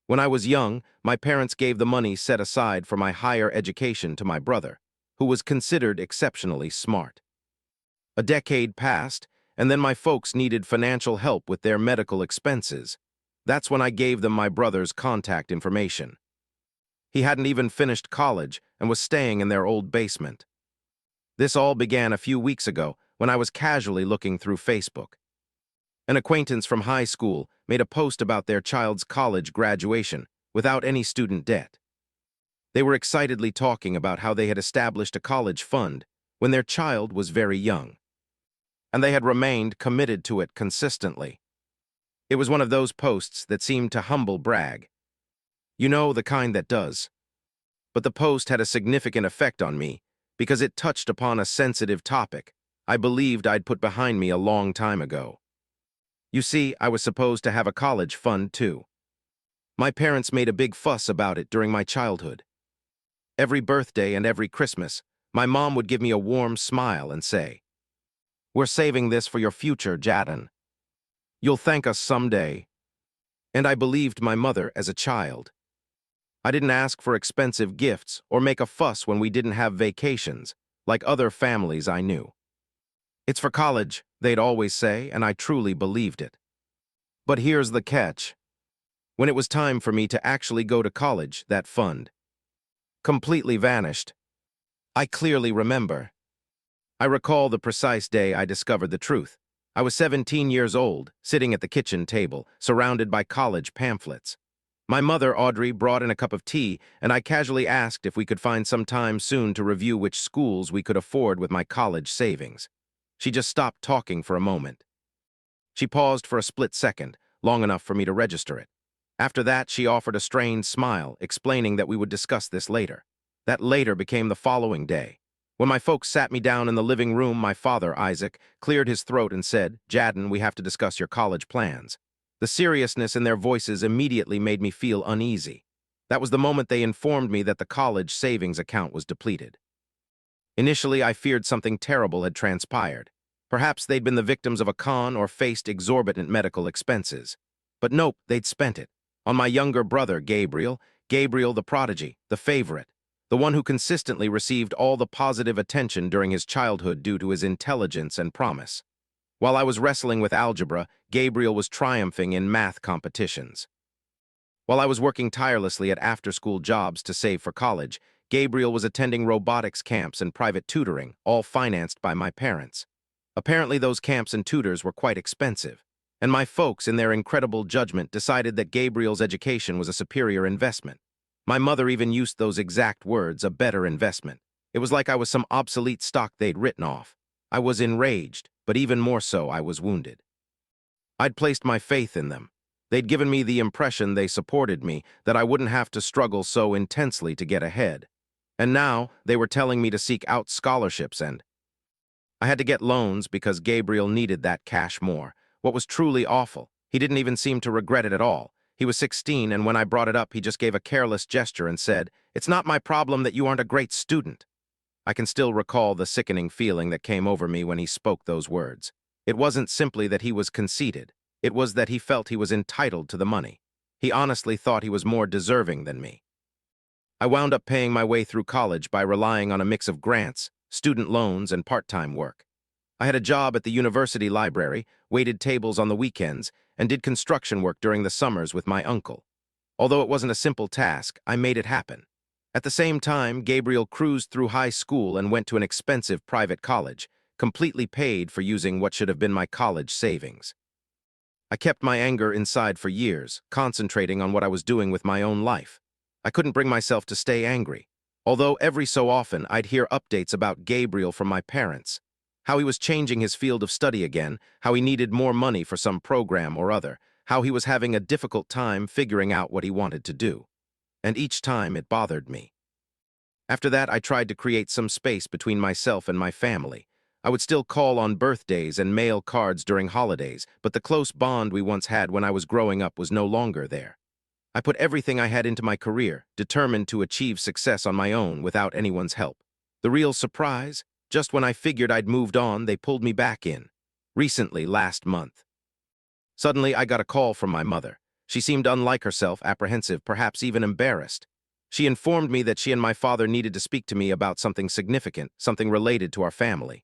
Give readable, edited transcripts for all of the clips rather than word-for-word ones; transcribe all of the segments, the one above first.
When I was young, my parents gave the money set aside for my higher education to my brother, who was considered exceptionally smart. A decade passed, and then my folks needed financial help with their medical expenses. That's when I gave them my brother's contact information. He hadn't even finished college and was staying in their old basement. This all began a few weeks ago when I was casually looking through Facebook. An acquaintance from high school made a post about their child's college graduation without any student debt. They were excitedly talking about how they had established a college fund when their child was very young, and they had remained committed to it consistently. It was one of those posts that seemed to humble brag. You know, the kind that does. But the post had a significant effect on me because it touched upon a sensitive topic I believed I'd put behind me a long time ago. You see, I was supposed to have a college fund too. My parents made a big fuss about it during my childhood. Every birthday and every Christmas, my mom would give me a warm smile and say, "We're saving this for your future, Jaden. You'll thank us someday." And I believed my mother as a child. I didn't ask for expensive gifts or make a fuss when we didn't have vacations, like other families I knew. "It's for college," they'd always say, and I truly believed it. But here's the catch. When it was time for me to actually go to college, that fund completely vanished. I clearly remember. I recall the precise day I discovered the truth. I was 17 years old, sitting at the kitchen table, surrounded by college pamphlets. My mother, Audrey, brought in a cup of tea, and I casually asked if we could find some time soon to review which schools we could afford with my college savings. She just stopped talking for a moment. She paused for a split second, long enough for me to register it. After that, she offered a strained smile, explaining that we would discuss this later. That later became the following day. When my folks sat me down in the living room, my father, Isaac, cleared his throat and said, "Jaden, we have to discuss your college plans." The seriousness in their voices immediately made me feel uneasy. That was the moment they informed me that the college savings account was depleted. Initially, I feared something terrible had transpired. Perhaps they'd been the victims of a con or faced exorbitant medical expenses. But nope, they'd spent it. On my younger brother, Gabriel the prodigy, the favorite, the one who consistently received all the positive attention during his childhood due to his intelligence and promise. While I was wrestling with algebra, Gabriel was triumphing in math competitions. While I was working tirelessly at after-school jobs to save for college, Gabriel was attending robotics camps and private tutoring, all financed by my parents. Apparently those camps and tutors were quite expensive, and my folks, in their incredible judgment, decided that Gabriel's education was a superior investment. My mother even used those exact words, a better investment. It was like I was some obsolete stock they'd written off. I was enraged, but even more so, I was wounded. I'd placed my faith in them. They'd given me the impression they supported me, that I wouldn't have to struggle so intensely to get ahead. And now, they were telling me to seek out scholarships, and I had to get loans because Gabriel needed that cash more. What was truly awful, he didn't even seem to regret it at all. He was 16, and when I brought it up, he just gave a careless gesture and said, "It's not my problem that you aren't a great student." I can still recall the sickening feeling that came over me when he spoke those words. It wasn't simply that he was conceited. It was that he felt he was entitled to the money. He honestly thought he was more deserving than me. I wound up paying my way through college by relying on a mix of grants, student loans, and part-time work. I had a job at the university library, waited tables on the weekends, and did construction work during the summers with my uncle. Although it wasn't a simple task, I made it happen. At the same time, Gabriel cruised through high school and went to an expensive private college, completely paid for using what should have been my college savings. I kept my anger inside for years, concentrating on what I was doing with my own life. I couldn't bring myself to stay angry, although every so often I'd hear updates about Gabriel from my parents. How he was changing his field of study again, how he needed more money for some program or other, how he was having a difficult time figuring out what he wanted to do. And each time it bothered me. After that, I tried to create some space between myself and my family. I would still call on birthdays and mail cards during holidays, but the close bond we once had when I was growing up was no longer there. I put everything I had into my career, determined to achieve success on my own without anyone's help. The real surprise? Just when I figured I'd moved on, they pulled me back in. Recently, last month. Suddenly, I got a call from my mother. She seemed unlike herself, apprehensive, perhaps even embarrassed. She informed me that she and my father needed to speak to me about something significant, something related to our family.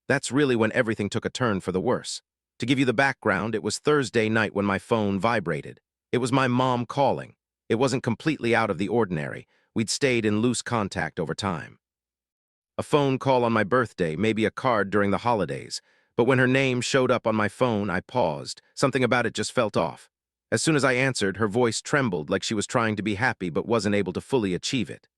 That's really when everything took a turn for the worse. To give you the background, it was Thursday night when my phone vibrated. It was my mom calling. It wasn't completely out of the ordinary. We'd stayed in loose contact over time. A phone call on my birthday, maybe a card during the holidays. But when her name showed up on my phone, I paused. Something about it just felt off. As soon as I answered, her voice trembled like she was trying to be happy but wasn't able to fully achieve it.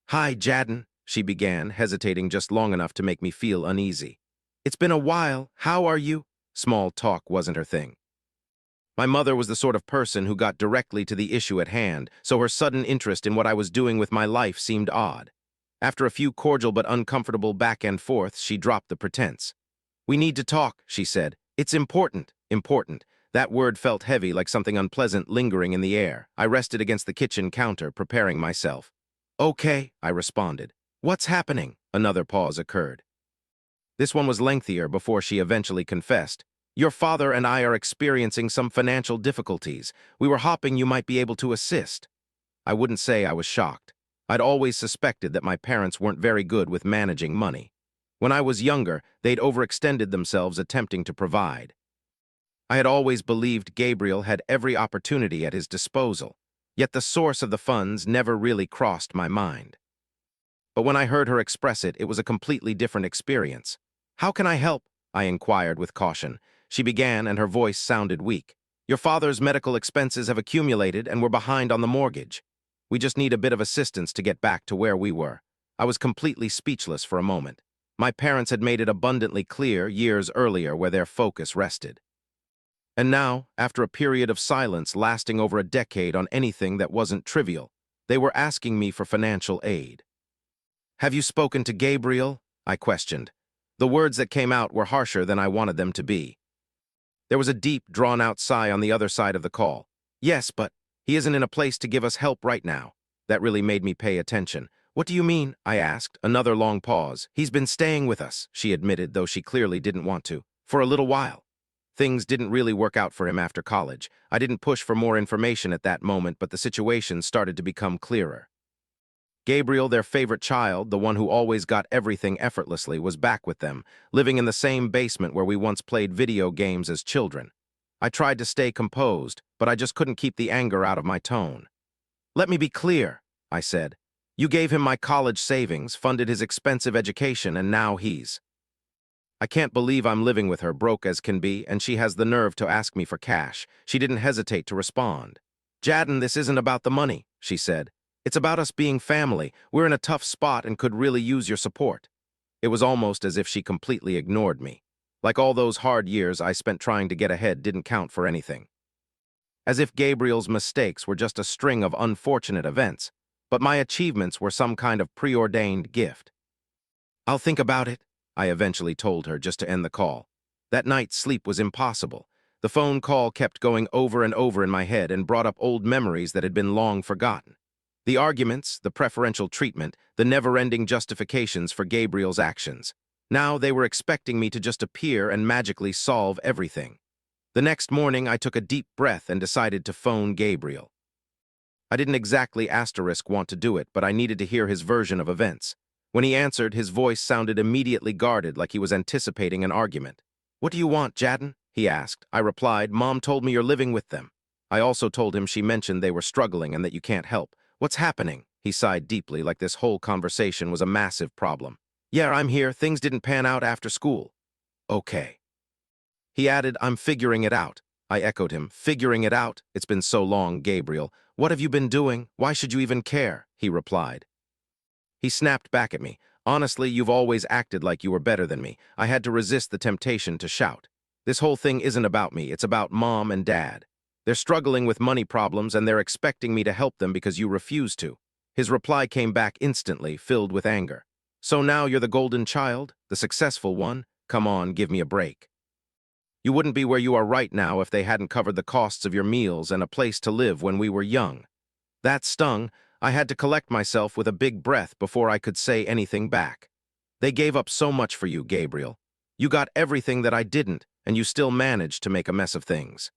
"Hi, Jadden," she began, hesitating just long enough to make me feel uneasy. "It's been a while. How are you?" Small talk wasn't her thing. My mother was the sort of person who got directly to the issue at hand, so her sudden interest in what I was doing with my life seemed odd. After a few cordial but uncomfortable back and forths, she dropped the pretense. "We need to talk," she said. "It's important." Important. That word felt heavy, like something unpleasant lingering in the air. I rested against the kitchen counter, preparing myself. "Okay," I responded. "What's happening?" Another pause occurred. This one was lengthier before she eventually confessed. "Your father and I are experiencing some financial difficulties. We were hoping you might be able to assist." I wouldn't say I was shocked. I'd always suspected that my parents weren't very good with managing money. When I was younger, they'd overextended themselves attempting to provide. I had always believed Gabriel had every opportunity at his disposal, yet the source of the funds never really crossed my mind. But when I heard her express it, it was a completely different experience. "How can I help?" I inquired with caution. She began, and her voice sounded weak. "Your father's medical expenses have accumulated, and we're behind on the mortgage. We just need a bit of assistance to get back to where we were." I was completely speechless for a moment. My parents had made it abundantly clear years earlier where their focus rested. And now, after a period of silence lasting over a decade on anything that wasn't trivial, they were asking me for financial aid. "Have you spoken to Gabriel?" I questioned. The words that came out were harsher than I wanted them to be. There was a deep, drawn-out sigh on the other side of the call. "Yes, but he isn't in a place to give us help right now." That really made me pay attention. "What do you mean?" I asked. Another long pause. "He's been staying with us," she admitted, though she clearly didn't want to, "for a little while. Things didn't really work out for him after college. I didn't push for more information at that moment, but the situation started to become clearer. Gabriel, their favorite child, the one who always got everything effortlessly, was back with them, living in the same basement where we once played video games as children. I tried to stay composed, but I just couldn't keep the anger out of my tone. "Let me be clear," I said. "You gave him my college savings, funded his expensive education, and now he's—" I can't believe I'm living with her, broke as can be, and she has the nerve to ask me for cash. She didn't hesitate to respond. "Jadden, this isn't about the money," she said. "It's about us being family. We're in a tough spot and could really use your support." It was almost as if she completely ignored me. Like all those hard years I spent trying to get ahead didn't count for anything. As if Gabriel's mistakes were just a string of unfortunate events, but my achievements were some kind of preordained gift. "I'll think about it," I eventually told her, just to end the call. That night, sleep was impossible. The phone call kept going over and over in my head and brought up old memories that had been long forgotten. The arguments, the preferential treatment, the never-ending justifications for Gabriel's actions. Now they were expecting me to just appear and magically solve everything. The next morning, I took a deep breath and decided to phone Gabriel. I didn't exactly want to do it, but I needed to hear his version of events. When he answered, his voice sounded immediately guarded, like he was anticipating an argument. "What do you want, Jadden?" he asked. I replied, "Mom told me you're living with them." I also told him she mentioned they were struggling and that you can't help. "What's happening?" He sighed deeply, like this whole conversation was a massive problem. "Yeah, I'm here. Things didn't pan out after school." "Okay." He added, "I'm figuring it out." I echoed him, "Figuring it out? It's been so long, Gabriel. What have you been doing? Why should you even care?" He replied. He snapped back at me. "Honestly, you've always acted like you were better than me." I had to resist the temptation to shout. "This whole thing isn't about me. It's about Mom and Dad. They're struggling with money problems, and they're expecting me to help them because you refuse to." His reply came back instantly, filled with anger. "So now you're the golden child? The successful one? Come on, give me a break. You wouldn't be where you are right now if they hadn't covered the costs of your meals and a place to live when we were young." That stung. I had to collect myself with a big breath before I could say anything back. "They gave up so much for you, Gabriel. You got everything that I didn't, and you still managed to make a mess of things."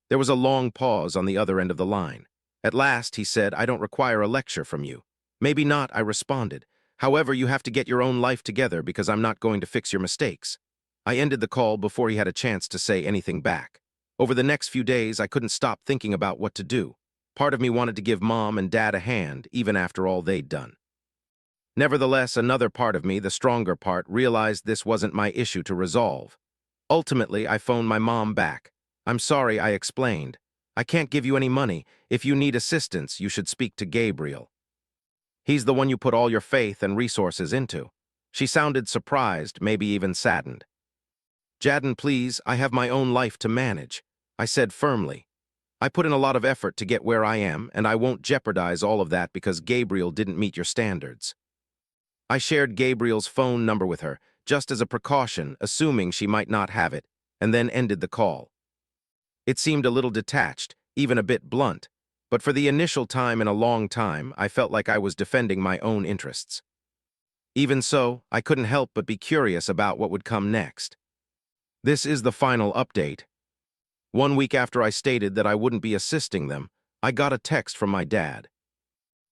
There was a long pause on the other end of the line. At last, he said, "I don't require a lecture from you." "Maybe not," I responded. "However, you have to get your own life together because I'm not going to fix your mistakes." I ended the call before he had a chance to say anything back. Over the next few days, I couldn't stop thinking about what to do. Part of me wanted to give Mom and Dad a hand, even after all they'd done. Nevertheless, another part of me, the stronger part, realized this wasn't my issue to resolve. Ultimately, I phoned my mom back. "I'm sorry," I explained. "I can't give you any money. If you need assistance, you should speak to Gabriel. He's the one you put all your faith and resources into." She sounded surprised, maybe even saddened. "Jadden, please, I have my own life to manage," I said firmly. "I put in a lot of effort to get where I am, and I won't jeopardize all of that because Gabriel didn't meet your standards." I shared Gabriel's phone number with her, just as a precaution, assuming she might not have it, and then ended the call. It seemed a little detached, even a bit blunt, but for the initial time in a long time, I felt like I was defending my own interests. Even so, I couldn't help but be curious about what would come next. This is the final update. 1 week after I stated that I wouldn't be assisting them, I got a text from my dad.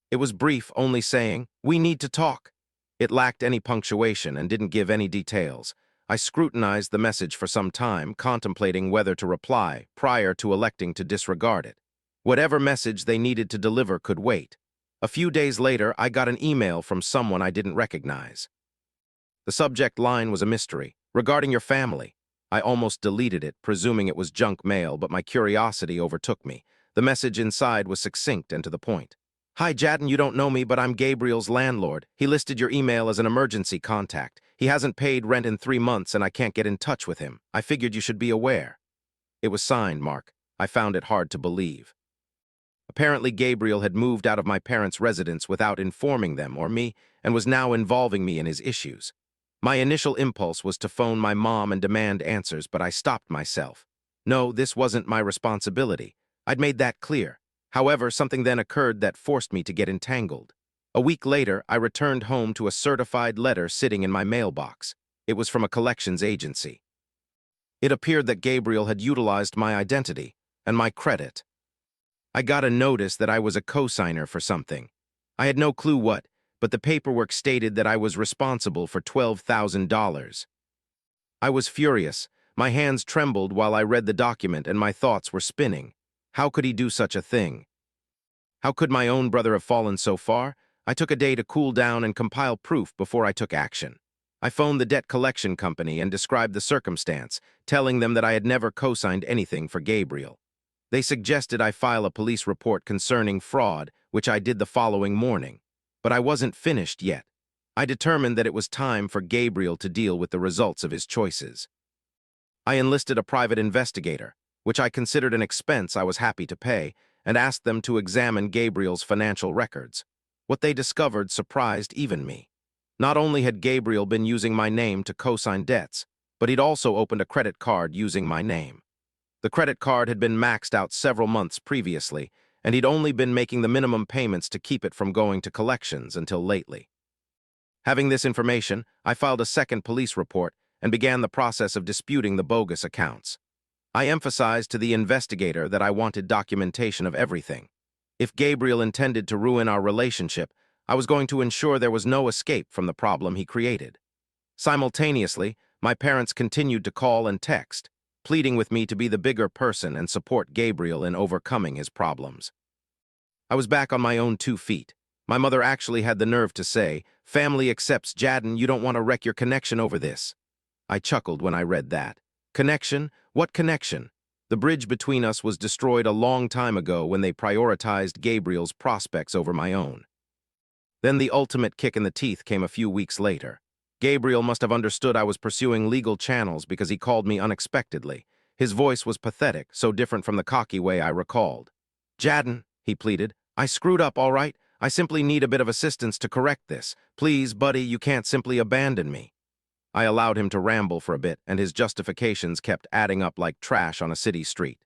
It was brief, only saying, "We need to talk." It lacked any punctuation and didn't give any details. I scrutinized the message for some time, contemplating whether to reply, prior to electing to disregard it. Whatever message they needed to deliver could wait. A few days later, I got an email from someone I didn't recognize. The subject line was a mystery. "Regarding your family." I almost deleted it, presuming it was junk mail, but my curiosity overtook me. The message inside was succinct and to the point. "Hi, Jadden, you don't know me, but I'm Gabriel's landlord. He listed your email as an emergency contact. He hasn't paid rent in 3 months, and I can't get in touch with him. I figured you should be aware." It was signed, Mark. I found it hard to believe. Apparently, Gabriel had moved out of my parents' residence without informing them or me, and was now involving me in his issues. My initial impulse was to phone my mom and demand answers, but I stopped myself. No, this wasn't my responsibility. I'd made that clear. However, something then occurred that forced me to get entangled. A week later, I returned home to a certified letter sitting in my mailbox. It was from a collections agency. It appeared that Gabriel had utilized my identity and my credit. I got a notice that I was a co-signer for something. I had no clue what, but the paperwork stated that I was responsible for $12,000. I was furious. My hands trembled while I read the document and my thoughts were spinning. How could he do such a thing? How could my own brother have fallen so far? I took a day to cool down and compile proof before I took action. I phoned the debt collection company and described the circumstance, telling them that I had never co-signed anything for Gabriel. They suggested I file a police report concerning fraud, which I did the following morning. But I wasn't finished yet. I determined that it was time for Gabriel to deal with the results of his choices. I enlisted a private investigator, which I considered an expense I was happy to pay, and asked them to examine Gabriel's financial records. What they discovered surprised even me. Not only had Gabriel been using my name to co-sign debts, but he'd also opened a credit card using my name. The credit card had been maxed out several months previously, and he'd only been making the minimum payments to keep it from going to collections until lately. Having this information, I filed a second police report and began the process of disputing the bogus accounts. I emphasized to the investigator that I wanted documentation of everything. If Gabriel intended to ruin our relationship, I was going to ensure there was no escape from the problem he created. Simultaneously, my parents continued to call and text, pleading with me to be the bigger person and support Gabriel in overcoming his problems. I was back on my own 2 feet. My mother actually had the nerve to say, "Family accepts Jadden, you don't want to wreck your connection over this." I chuckled when I read that. Connection? What connection? The bridge between us was destroyed a long time ago when they prioritized Gabriel's prospects over my own. Then the ultimate kick in the teeth came a few weeks later. Gabriel must have understood I was pursuing legal channels because he called me unexpectedly. His voice was pathetic, so different from the cocky way I recalled. "Jadden," he pleaded, "I screwed up, all right? I simply need a bit of assistance to correct this. Please, buddy, you can't simply abandon me." I allowed him to ramble for a bit, and his justifications kept adding up like trash on a city street.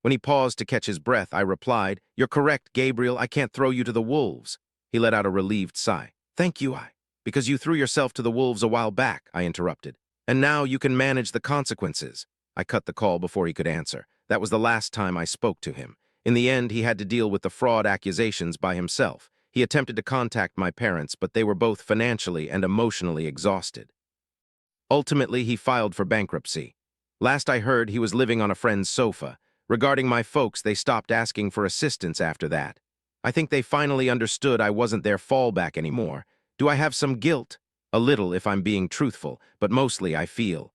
When he paused to catch his breath, I replied, "You're correct, Gabriel, I can't throw you to the wolves." He let out a relieved sigh. "Thank you, because you threw yourself to the wolves a while back," I interrupted. "And now you can manage the consequences." I cut the call before he could answer. That was the last time I spoke to him. In the end, he had to deal with the fraud accusations by himself. He attempted to contact my parents, but they were both financially and emotionally exhausted. Ultimately, he filed for bankruptcy. Last I heard, he was living on a friend's sofa. Regarding my folks, they stopped asking for assistance after that. I think they finally understood I wasn't their fallback anymore. Do I have some guilt? A little, if I'm being truthful, but mostly I feel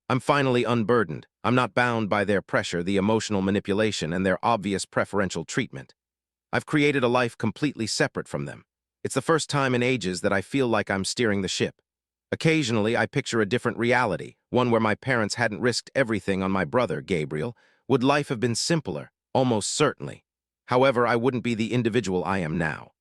I'm finally unburdened. I'm not bound by their pressure, the emotional manipulation, and their obvious preferential treatment. I've created a life completely separate from them. It's the first time in ages that I feel like I'm steering the ship. Occasionally, I picture a different reality, one where my parents hadn't risked everything on my brother, Gabriel. Would life have been simpler? Almost certainly. However, I wouldn't be the individual I am now.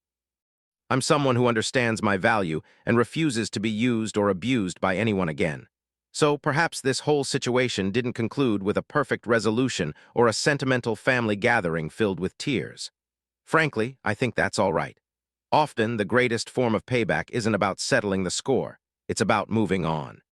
I'm someone who understands my value and refuses to be used or abused by anyone again. So perhaps this whole situation didn't conclude with a perfect resolution or a sentimental family gathering filled with tears. Frankly, I think that's all right. Often, the greatest form of payback isn't about settling the score. It's about moving on.